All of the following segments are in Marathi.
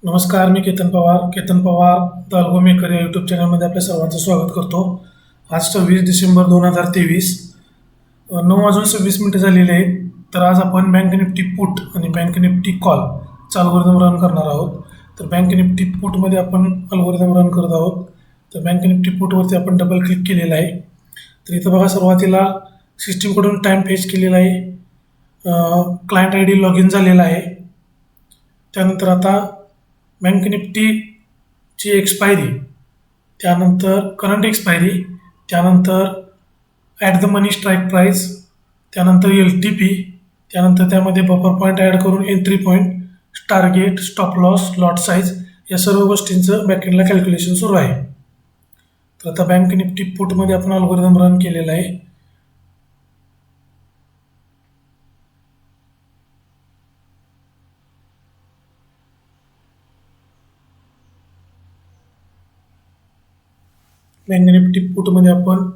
नमस्कार, मी Ketan Pawar the algo maker या यूट्यूब चॅनलमध्ये आपल्या सर्वांचं स्वागत करतो. आज 26 डिसेंबर 2023 9:26 झालेले आहेत. तर आज आपण बँक निफ्टी पुट आणि बँक निफ्टी कॉल चा अल्गोरिदम रन करणार आहोत. तर बँक निफ्टी पुटमध्ये आपण अल्गोरिदम रन करत आहोत. तर बँक निफ्टी पुटवरती आपण डबल क्लिक केलेलं आहे. तर इथं बघा, सुरुवातीला सिस्टीमकडून टाईम फेच केलेला आहे, client I D log in झालेला आहे. त्यानंतर आता बँक निफ्टीची एक्सपायरी, त्यानंतर करंट एक्सपायरी, त्यानंतर at the money strike price, त्यानंतर LTP, त्यानंतर त्यामध्ये बफर पॉईंट ॲड करून entry point, target, stop loss, lot size या सर्व गोष्टींचं बॅकएंडला कॅल्क्युलेशन सुरू आहे. तर आता बँक निफ्टी पुटमध्ये आपण अल्गोरिदम रन केलेला आहे. बँक निफ्टी पुटमध्ये आपण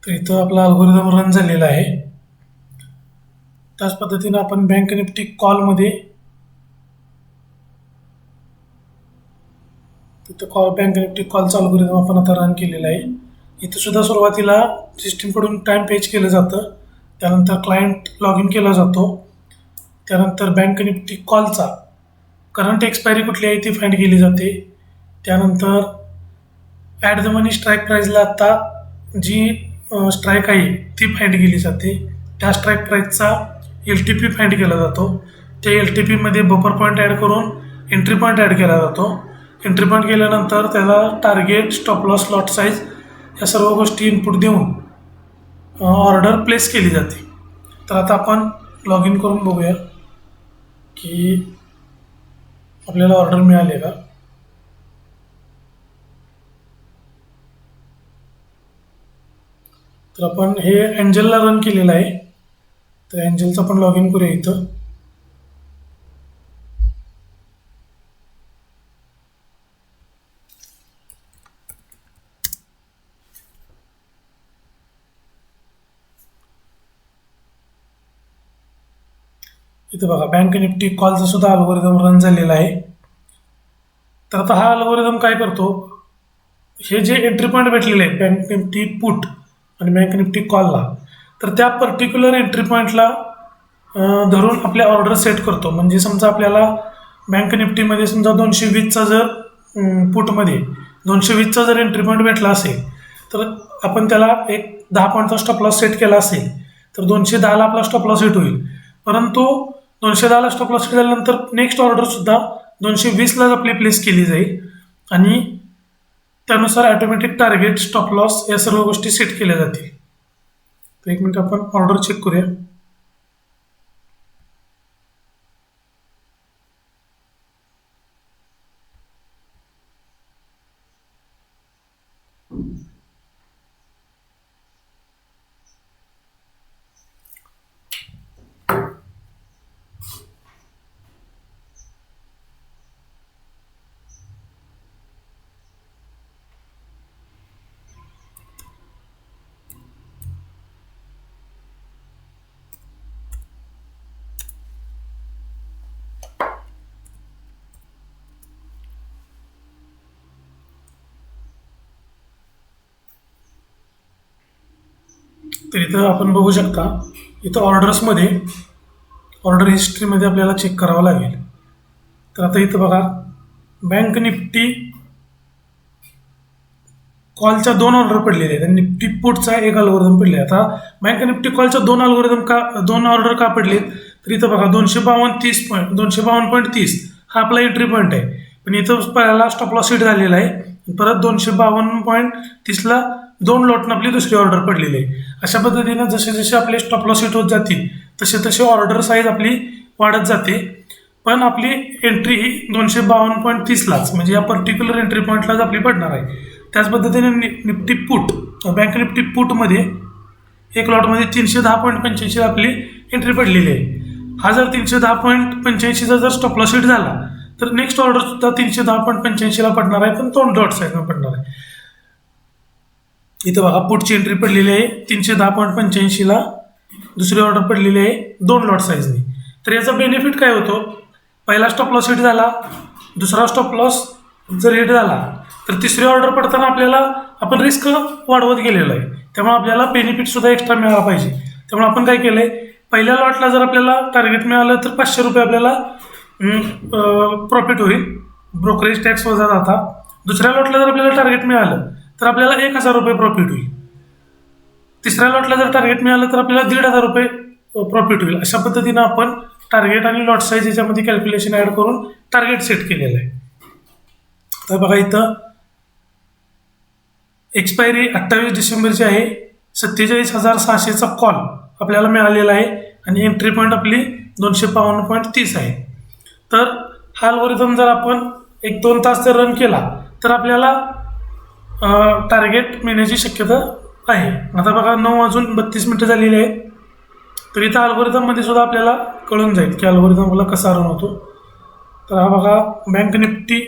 तर इथं आपला अल्गोरिदम रन झालेला आहे. त्याच पद्धतीनं आपण बँक निफ्टी कॉलमध्ये बँक निफ्टी कॉलचा अल्गोरिदम आपण आता रन केलेला आहे. इथं सुद्धा सुरुवातीला सिस्टीमकडून टाईम पेज केलं जातं, त्यानंतर क्लायंट लॉग इन केला जातो, त्यानंतर बँक निफ्टी कॉलचा करंट एक्सपायरी कुठली आहे ती फाइंड केली जाते, त्यानंतर ॲट द मनी स्ट्राईक प्राईजला आत्ता जी स्ट्राईक आहे ती फाइंड केली जाते. त्या स्ट्राईक प्राईजचा LTP फाइंड केला जातो. त्या LTPमध्ये बफर पॉईंट ॲड करून एंट्री पॉईंट ॲड केला जातो. एंट्री पॉईंट केल्यानंतर त्याला target, stop loss, lot size या सर्व गोष्टी इनपुट देऊन ऑर्डर प्लेस केली जाते. तर आता आपण लॉग इन करून बघूया की आपल्याला ऑर्डर मिळाली का. तर आपण हे एंजलला रन केलेलं आहे. तर एंजलचं आपण लॉग इन करूया. इथं बघा, बँक निफ्टी कॉलचा सुद्धा अल्गोरिदम रन झालेला आहे. तर आता हा अल्गोरिदम काय करतो, हे जे एंट्री पॉईंट भेटलेले आहेत बँक निफ्टी पुट आणि बँक निफ्टी कॉलला, तर त्या पर्टिक्युलर एंट्री पॉईंटला धरून आपल्या ऑर्डर सेट करतो. म्हणजे समजा आपल्याला बँक निफ्टीमध्ये समजा 220चा जर पुटमध्ये 220चा जर एंट्री पॉईंट भेटला असेल, तर आपण त्याला एक 10 पॉईंटचा स्टॉप लॉस सेट केला असेल तर 210ला आपला स्टॉप लॉस हिट होईल. परंतु 210ला स्टॉप लॉस हिट झाल्यानंतर नेक्स्ट ऑर्डरसुद्धा 220लाच आपली प्लेस केली जाईल आणि त्यानुसार ॲटोमॅटिक टार्गेट, स्टॉप लॉस या सर्व गोष्टी सेट केल्या जातील. तर एक मिनिट आपण ऑर्डर चेक करूया. तर इथं आपण बघू शकता, इथं ऑर्डर्समध्ये ऑर्डर हिस्ट्रीमध्ये आपल्याला चेक करावं लागेल. तर आता इथं बघा, बँक निफ्टी कॉलच्या 2 ऑर्डर पडलेले आहेत आणि निफ्टी पुटचा एक अल्गोरिदम पडले. आता बँक निफ्टी कॉलच्या 2 ऑर्डर का पडलेत, तर इथं बघा 252.30 हा आपला एंट्री पॉईंट आहे. पण इथं पहिला स्टॉप लॉस हिट झालेला आहे, परत 252.30ला 2 लॉटनं आपली दुसरी ऑर्डर पडलेली आहे. अशा पद्धतीनं जसे जसे आपले स्टॉप लॉस हिट होत जातील तसे तसे ऑर्डर साईज आपली वाढत जाते. पण आपली एंट्री ही 252.30लाच म्हणजे या पर्टिक्युलर एंट्री पॉईंटलाच आपली पडणार आहे. त्याच पद्धतीने निफ्टी पुट, बँक निफ्टी पुटमध्ये एक लॉटमध्ये 310.85 आपली एंट्री पडलेली आहे. हा जर 310.85चा जर स्टॉप लॉस हिट झाला तर नेक्स्ट ऑर्डर सुद्धा 310.85ला पडणार आहे, पण 2 डॉट साईजनं पडणार आहे. इथं बघा पुटची एंट्री पडलेली आहे 310.85ला, दुसरी ऑर्डर पडलेली आहे 2 लॉट साईजनी. तर याचा बेनिफिट काय होतो, पहिला स्टॉप लॉस हिट झाला, दुसरा स्टॉप लॉस जर हिट झाला तर तिसरी ऑर्डर पडताना आपल्याला आपण रिस्क वाढवत गेलेलो आहे, त्यामुळे आपल्याला बेनिफिट सुद्धा एक्स्ट्रा मिळाला पाहिजे. त्यामुळे आपण काय केलंय, पहिल्या लॉटला जर आपल्याला टार्गेट मिळालं तर 500 रुपये आपल्याला प्रॉफिट होईल, ब्रोकरेज टॅक्स वजा जाता. दुसऱ्या लॉटला जर आपल्याला टार्गेट मिळालं तर आपल्याला 1000 रुपये प्रॉफिट होईल. तिसऱ्या लॉटला जर टार्गेट मिळालं तर आपल्याला 1500 रुपये प्रॉफिट होईल. अशा पद्धतीनं आपण टार्गेट आणि लॉट साईज याच्यामध्ये कॅल्क्युलेशन ॲड करून टार्गेट सेट केलेलं आहे. तर बघा इथं एक्सपायरी 28 डिसेंबरची आहे, 47,600चा कॉल आपल्याला मिळालेला आहे आणि एंट्री पॉईंट आपली 252.30 आहे. तर हा अल्गोरिदम जर आपण 1-2 तास जर रन केला तर आपल्याला टार्गेट मिळण्याची शक्यता आहे. आता बघा 9:32 झालेली आहे. तर इथं अल्गोरिदममध्ये सुद्धा आपल्याला कळून जाईल की अल्गोरिदम आपला कसा रन होतो. तर हा बघा बँक निफ्टी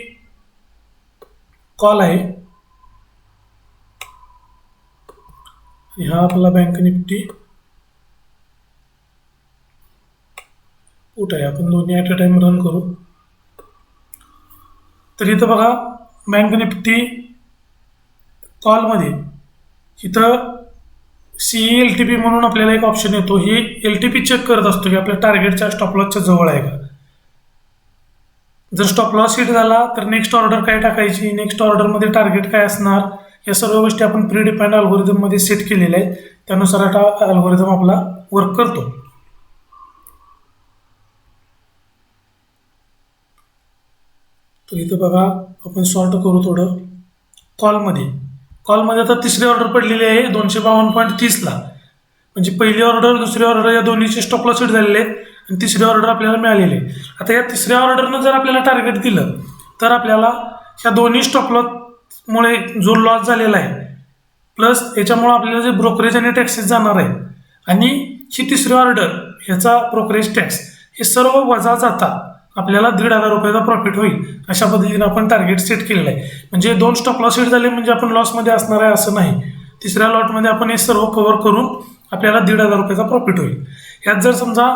कॉल आहे, हा आपला बँक निफ्टी पुट आहे. आपण दोन्ही ॲट अ टाइम रन करू. तर इथं बघा बँक निफ्टी कॉलमध्ये इथं CELTP म्हणून आपल्याला एक ऑप्शन येतो. ही LTP चेक करत असतो की आपल्या टार्गेटच्या स्टॉप लॉसच्या जवळ आहे का. जर स्टॉप लॉस हिट झाला तर नेक्स्ट ऑर्डर काय टाकायची, नेक्स्ट ऑर्डरमध्ये टार्गेट काय असणार, या सर्व गोष्टी आपण प्री डिफाईंड अल्गोरिदममध्ये सेट केलेल्या आहेत. त्यानुसार हा अल्गोरिदम आपला वर्क करतो. तर इथं बघा आपण सॉर्ट करू थोडं. कॉलमध्ये आता तिसरी ऑर्डर पडलेली आहे 252.30ला, म्हणजे पहिली ऑर्डर दुसरी ऑर्डर या दोन्हीचे स्टॉप लॉस हिट झालेले आहेत आणि तिसरी ऑर्डर आपल्याला मिळालेली आहे. आता या तिसऱ्या ऑर्डरनं जर आपल्याला टार्गेट दिलं तर आपल्याला ह्या दोन्ही स्टॉप लॉसमुळे जो लॉस झालेला आहे प्लस याच्यामुळे आपल्याला जे ब्रोकरेज आणि टॅक्सेस जाणार आहे आणि ही तिसरी ऑर्डर ह्याचा ब्रोकरेज टॅक्स हे सर्व वजा जाता आपल्याला 1500 रुपयाचा प्रॉफिट होईल. अशा पद्धतीने आपण टार्गेट सेट केलेलं आहे. म्हणजे 2 स्टॉप लॉस हिट झाले म्हणजे आपण लॉसमध्ये असणार आहे असं नाही. तिसऱ्या लॉटमध्ये आपण हे सर्व कव्हर करून आपल्याला 1500 रुपयाचा प्रॉफिट होईल. यात जर समजा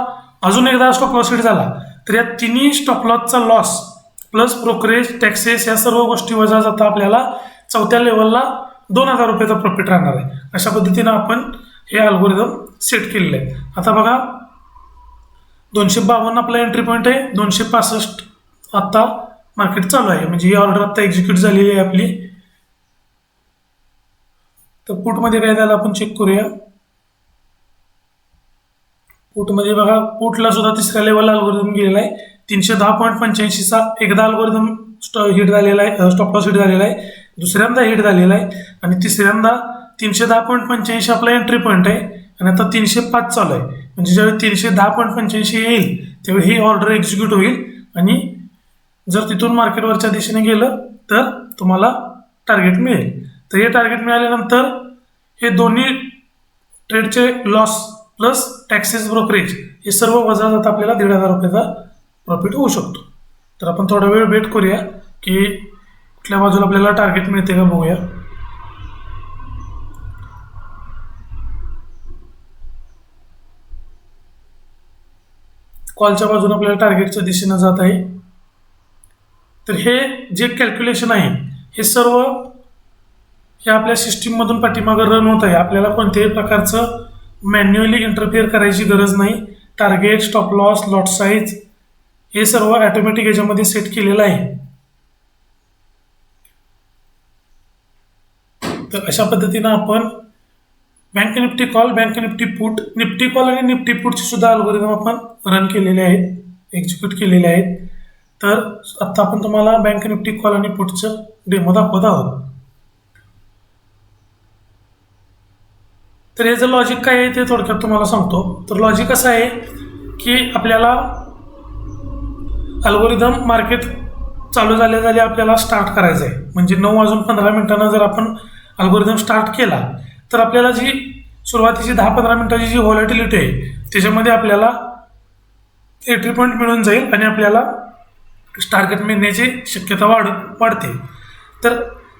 अजून एकदा स्टॉप लॉस हिट झाला तर या तिन्ही स्टॉप लॉसचा लॉस प्लस ब्रोकरेज टॅक्सेस या सर्व गोष्टी वजा जाता आपल्याला चौथ्या लेवलला 2000 रुपयाचा प्रॉफिट राहणार आहे. अशा पद्धतीनं आपण हे अल्गोरिदम सेट केलेलं आहे. आता बघा 252 आपला एंट्री पॉईंट आहे, 265 आत्ता मार्केट चालू आहे, म्हणजे ही ऑर्डर आत्ता एक्झिक्यूट झालेली आहे आपली. तर पुटमध्ये काय झालं आपण चेक करूया. पुटमध्ये बघा पुटला सुद्धा तिसऱ्या लेवलला अल्गोरिदम गेलेला आहे. 310.85चा एकदा अल्गोरिदम हिट झालेला आहे, स्टॉप लॉस हिट झालेला आहे, दुसऱ्यांदा हिट झालेला आहे आणि तिसऱ्यांदा 310.85 आपला एंट्री पॉईंट आहे आणि आता 305 चालू आहे. म्हणजे ज्यावेळी 310.85 येईल त्यावेळी ही ऑर्डर एक्झिक्यूट होईल आणि जर तिथून मार्केटवरच्या दिशेने गेलं तर तुम्हाला टार्गेट मिळेल. तर हे टार्गेट मिळाल्यानंतर हे दोन्ही ट्रेडचे लॉस प्लस टॅक्सेस ब्रोकरेज हे सर्व वजा जात आपल्याला 1500 रुपयाचा प्रॉफिट होऊ शकतो. तर आपण थोडा वेळ वेट करूया की कुठल्या बाजूला आपल्याला टार्गेट मिळते का बघूया. कॉलच्या बाजूने आपल्याला टार्गेटच्या दिशेनं जात आहे. तर हे जे कॅल्क्युलेशन आहे हे सर्व हे आपल्या सिस्टीममधून पाठीमागं रन होत आहे. आपल्याला कोणत्याही प्रकारचं मॅन्युअली इंटरफिअर करायची गरज नाही. Target, stop loss, lot size हे सर्व ऑटोमॅटिक याच्यामध्ये सेट केलेलं आहे. तर अशा पद्धतीनं आपण bank Nifty call, bank Nifty put, Nifty call आणि निफ्टी पुटचे सुद्धा अल्गोरिदम आपण रन केलेले आहेत, एक्झिक्यूट केलेले आहेत. तर आत्ता आपण तुम्हाला बँक निफ्टी कॉल आणि पुटचं डेमो दाखवत आहोत. तर याचं लॉजिक काय आहे ते थोडक्यात तुम्हाला सांगतो. तर लॉजिक असं आहे की आपल्याला अल्गोरिदम मार्केट चालू झाले आपल्याला स्टार्ट करायचं आहे. म्हणजे 9:15 जर आपण अल्गोरिदम स्टार्ट केला तर आपल्याला जी सुरुवातीची 10-15 मिनिटाची जी व्हॉलॅटिलिटी आहे त्याच्यामध्ये आपल्याला एंट्री पॉईंट मिळून जाईल आणि आपल्याला टार्गेट मिळण्याची शक्यता वाढते. तर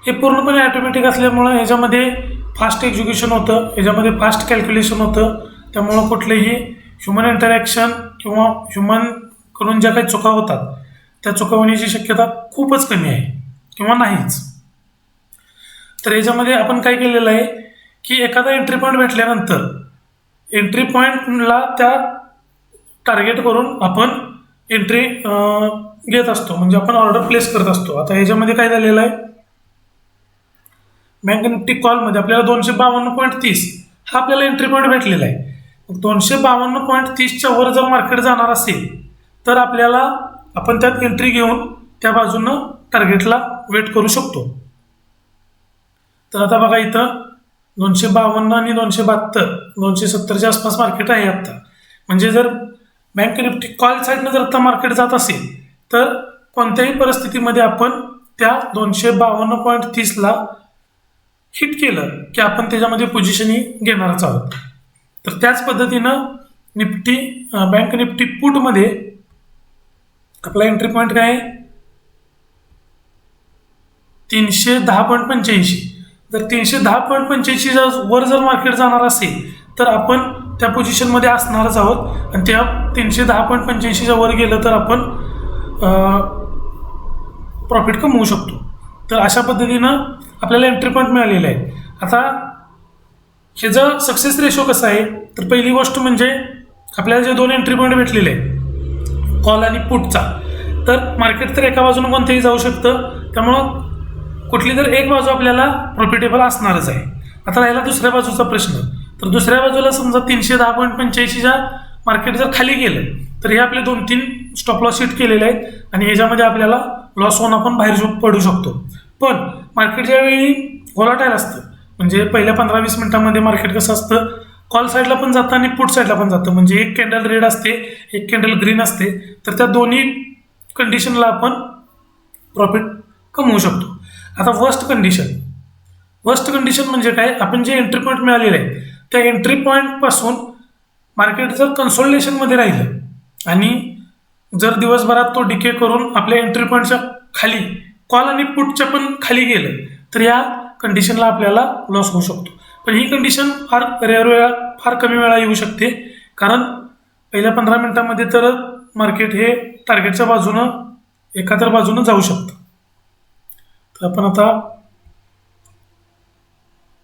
हे पूर्णपणे ऑटोमॅटिक असल्यामुळं ह्याच्यामध्ये फास्ट एक्झिक्युशन होतं, ह्याच्यामध्ये फास्ट कॅल्क्युलेशन होतं. त्यामुळं कुठलेही ह्युमन इंटरॅक्शन किंवा ह्युमनकडून ज्या काही चुका होतात त्या चुका होण्याची शक्यता खूपच कमी आहे किंवा नाहीच. तर याच्यामध्ये आपण काय केलेलं आहे की एखादा एंट्री पॉईंट भेटल्यानंतर एंट्री पॉईंटला त्या टार्गेट करून आपण एंट्री घेत असतो, म्हणजे आपण ऑर्डर प्लेस करत असतो. आता ह्याच्यामध्ये काय झालेलं आहे, बँक निफ्टी कॉलमध्ये आपल्याला 252.30 हा आपल्याला एंट्री पॉईंट भेटलेला आहे. 252.30च्या वर जर मार्केट जाणार असेल तर आपल्याला आपण त्यात एंट्री घेऊन त्या बाजूनं टार्गेटला वेट करू शकतो. तर आता बघा इथं 252 आणि 272 270च्या आसपास मार्केट आहे आता. म्हणजे जर बँक निफ्टी कॉल साईडनं जर आता मार्केट जात असेल तर कोणत्याही परिस्थितीमध्ये आपण त्या 252.30ला हिट केलं की आपण त्याच्यामध्ये पोझिशनिंग घेणारच आहोत. तर त्याच पद्धतीनं निफ्टी बँक निफ्टी पुटमध्ये आपला एंट्री पॉईंट काय आहे 310.85. जर 310.85च्या वर जर मार्केट जाणार असेल तर आपण त्या पोझिशनमध्ये असणारच आहोत आणि त्या 310.85च्या वर गेलं तर आपण प्रॉफिट कमवू शकतो. तर अशा पद्धतीनं आपल्याला एंट्री पॉईंट मिळालेला आहे. आता ह्याचं सक्सेस रेशो कसं आहे, तर पहिली गोष्ट म्हणजे आपल्याला जे 2 एंट्री पॉईंट भेटलेले आहेत कॉल आणि पुटचा, तर मार्केट तर एका बाजूने कोणतेही जाऊ शकतं, त्यामुळं कुठली तर एक बाजू आपल्याला प्रॉफिटेबल असणारच आहे. आता राहिला दुसऱ्या बाजूचा प्रश्न. तर दुसऱ्या बाजूला समजा 310.85च्या मार्केट जर खाली गेलं तर हे आपले 2-3 स्टॉप लॉस हिट केलेले आहेत आणि ह्याच्यामध्ये आपल्याला लॉस होऊन आपण बाहेर पडू शकतो. पण मार्केट ज्यावेळी व्हॉलाटाईल असतं, म्हणजे पहिल्या 15-20 मिनिटांमध्ये मार्केट कसं असतं, कॉल साईडला पण जातं आणि पुट साईडला पण जातं. म्हणजे एक कॅन्डल रेड असते, एक कॅन्डल ग्रीन असते. तर त्या दोन्ही कंडिशनला आपण प्रॉफिट कमवू शकतो. आता वर्स्ट कंडिशन म्हणजे काय, आपण जे एंट्री पॉईंट मिळालेले आहे त्या एंट्री पॉईंटपासून मार्केट जर कन्सोलिडेशनमध्ये राहिलं आणि जर दिवसभरात तो डिके करून आपल्या एंट्री पॉईंटच्या खाली कॉल आणि पुटच्या पण खाली गेलं तर या कंडिशनला आपल्याला लॉस होऊ शकतो. पण ही कंडिशन फार कमी वेळा येऊ शकते, कारण पहिल्या 15 मिनिटांमध्ये तर मार्केट हे टार्गेटच्या बाजूनं एखाद्या बाजूनं जाऊ शकतं. तर आपण आता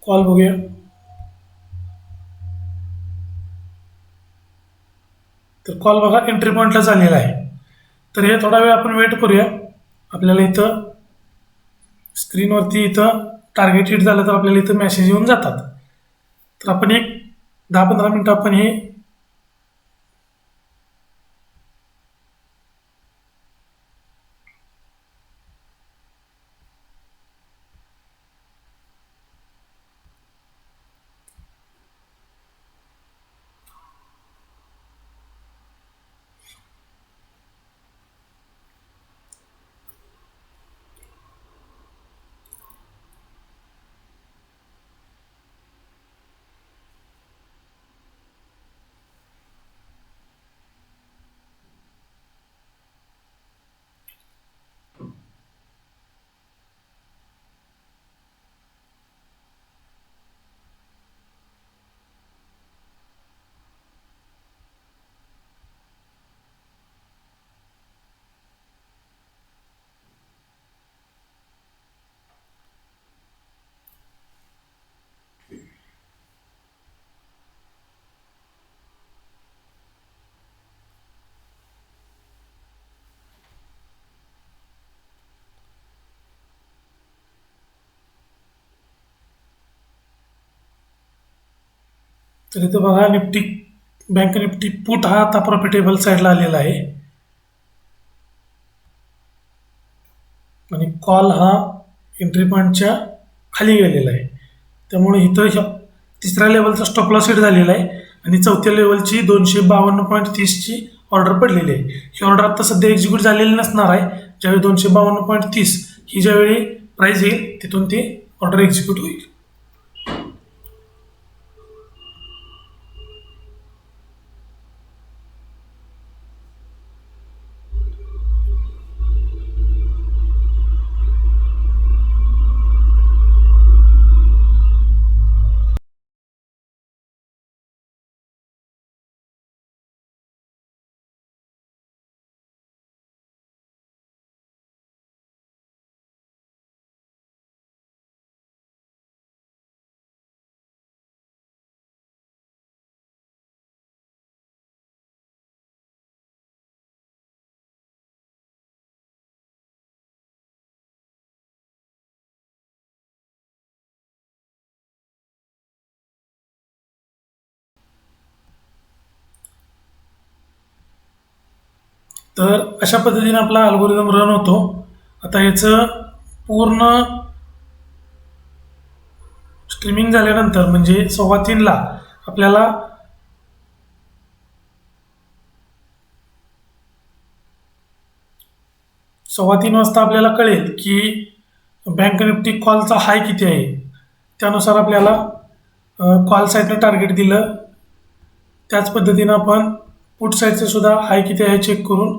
कॉल बघूया. तर कॉल बघा एंट्री पॉईंटला झालेला आहे. तर हे थोडा वेळ आपण वेट करूया. आपल्याला इथं स्क्रीनवरती इथं टार्गेट हिट झालं तर आपल्याला इथं मेसेज येऊन जातात. तर आपण एक 10-15 मिनिटं आपण हे तर इथं बघा निफ्टी बँक निफ्टी पुट हा आता प्रॉफिटेबल साईडला आलेला आहे आणि कॉल हा एंट्री पॉईंटच्या खाली गेलेला आहे. त्यामुळे इथं तिसऱ्या लेवलचा स्टॉप लॉस हिट झालेला आहे आणि चौथ्या लेवलची 252.30ची ऑर्डर पडलेली आहे. ही ऑर्डर आता सध्या एक्झिक्यूट झालेली नसणार आहे. ज्यावेळी 252.30 ही ज्यावेळी प्राईस येईल तिथून ती ऑर्डर एक्झिक्यूट होईल. तर अशा पद्धतीने आपला अल्गोरिदम रन होतो. आता याचं पूर्ण स्ट्रीमिंग झाल्यानंतर म्हणजे 3:15ला आपल्याला 3:15 वाजता आपल्याला कळेल की बँक निफ्टी कॉलचा हाय किती आहे. त्यानुसार आपल्याला कॉल साईडनं टार्गेट दिलं. त्याच पद्धतीनं आपण पुट साईडचं सुद्धा हाय किती आहे चेक करून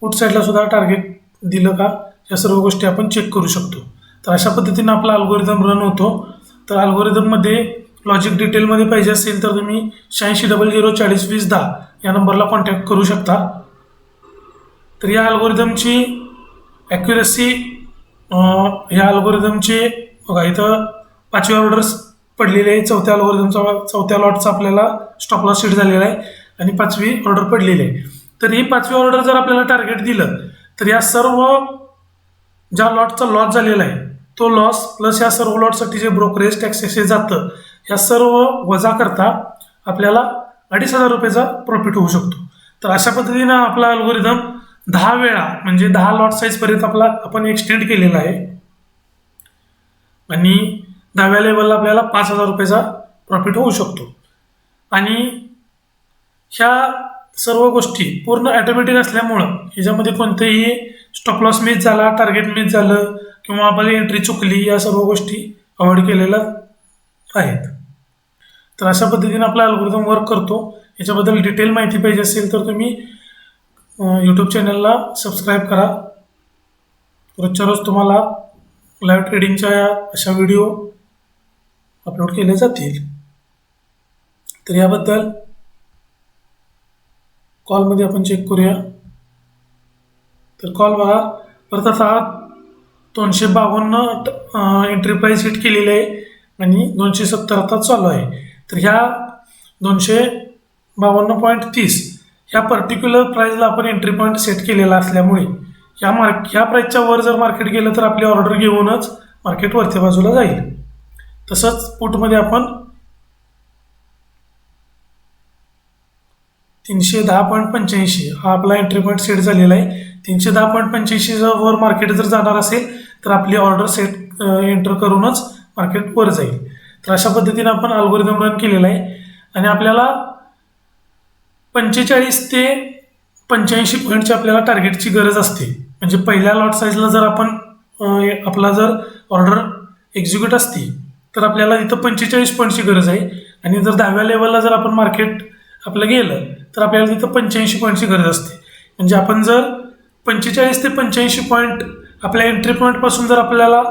पुट साईडला सुद्धा टार्गेट दिलं का या सर्व गोष्टी आपण चेक करू शकतो. तर अशा पद्धतीनं आपला अल्गोरिदम रन होतो. तर अल्गोरिदममध्ये लॉजिक डिटेलमध्ये पाहिजे असेल तर तुम्ही 8600402010 या नंबरला कॉन्टॅक्ट करू शकता. तर या अल्गोरिदमची ॲक्युरसी या अल्गोरिदमचे बघा इथं 5वी ऑर्डर्स पडलेले आहे. चौथ्या लॉटचा आपल्याला स्टॉप लॉस हिट झालेला आहे आणि 5वी ऑर्डर पडलेली आहे. तर ही 5वी ऑर्डर जर आपल्याला टार्गेट दिलं तर या सर्व ज्या लॉटचा लॉस झालेला आहे तो लॉस प्लस या सर्व लॉटसाठी जे ब्रोकरेज टॅक्सेस जातं या सर्व वजा करता आपल्याला 2,500 रुपयाचा प्रॉफिट होऊ शकतो. तर अशा पद्धतीनं आपला अल्गोरिदम 10 वेळा म्हणजे 10 लॉट साईजपर्यंत आपण एक्सटेंड केलेला आहे आणि 10व्या लेवलला आपल्याला 5,000 रुपयाचा प्रॉफिट होऊ शकतो. आणि ह्या सर्व गोष्टी पूर्ण ॲटोमॅटिक असल्यामुळं ह्याच्यामध्ये कोणतेही स्टॉप लॉस मिस झाला, टार्गेट मिस झालं किंवा आपली एंट्री चुकली या सर्व गोष्टी अवॉइड केलेल्या आहेत. तर अशा पद्धतीने आपला अल्गोरिदम वर्क करतो. याच्याबद्दल डिटेल माहिती पाहिजे असेल तर तुम्ही यूट्यूब चॅनलला सबस्क्राईब करा. रोजच्या रोज तुम्हाला लाईव्ह ट्रेडिंगच्या अशा व्हिडिओ अपलोड केले जातील. तर याबद्दल कॉलमध्ये आपण चेक करूया. तर कॉल बघा परत आता 252 एंट्री प्राईस हिट केलेली आहे आणि 270 आता चालू आहे. तर ह्या 252.30 ह्या पर्टिक्युलर प्राईजला आपण एंट्री पॉईंट सेट केलेला असल्यामुळे ह्या प्राईजच्या वर जर मार्केट गेलं तर आपली ऑर्डर घेऊनच मार्केट वरच्या बाजूला जाईल. तसंच पुटमध्ये आपण 310.85 हा आपला एंट्री पॉईंट सेट झालेला आहे. 310.85 वर मार्केट जर जाणार असेल तर आपली ऑर्डर सेट एंटर करूनच मार्केट वर जाईल. तर अशा पद्धतीने आपण अल्गोरिदम रन केलेला आहे आणि आपल्याला 45 ते 85 पॉईंटची आपल्याला टार्गेटची गरज असते. म्हणजे पहिल्या लॉट साईजला जर आपण आपला जर ऑर्डर एक्झिक्यूट असती तर आपल्याला इथं 45 पॉईंटची गरज आहे आणि जर 10व्या लेवलला जर आपण मार्केट आपलं गेलं तर आपल्याला तिथं 85 पॉईंटची गरज असते. म्हणजे आपण जर 45 ते 85 पॉईंट आपल्या एंट्री पॉईंटपासून जर आपल्याला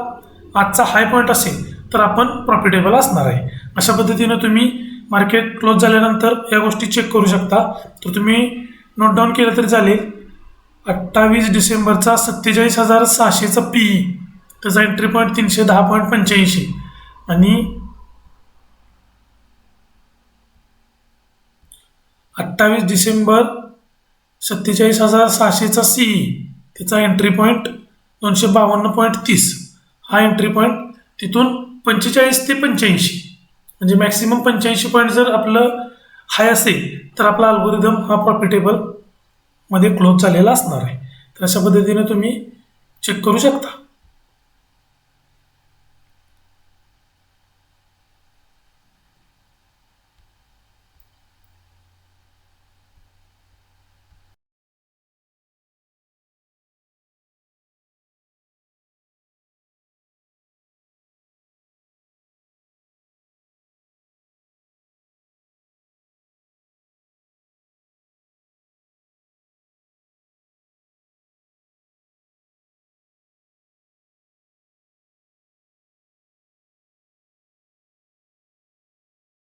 आजचा हाय पॉईंट असेल तर आपण प्रॉफिटेबल असणार आहे. अशा पद्धतीनं तुम्ही मार्केट क्लोज झाल्यानंतर या गोष्टी चेक करू शकता. तर तुम्ही नोट डाऊन केलं तरी चालेल. 28 डिसेंबरचा 47,600चा PE त्याचा एंट्री पॉईंट 310.85 आणि 28 डिसेंबर 47,600चा CE त्याचा एंट्री पॉईंट 252.30 हा एंट्री पॉईंट तिथून 45 ते 85 म्हणजे मॅक्सिमम 85 पॉईंट जर आपलं हाय असेल तर आपला अल्गोरिदम हा प्रॉफिटेबल मध्ये क्लोज झालेला असणार आहे. तर अशा पद्धतीने तुम्ही चेक करू शकता.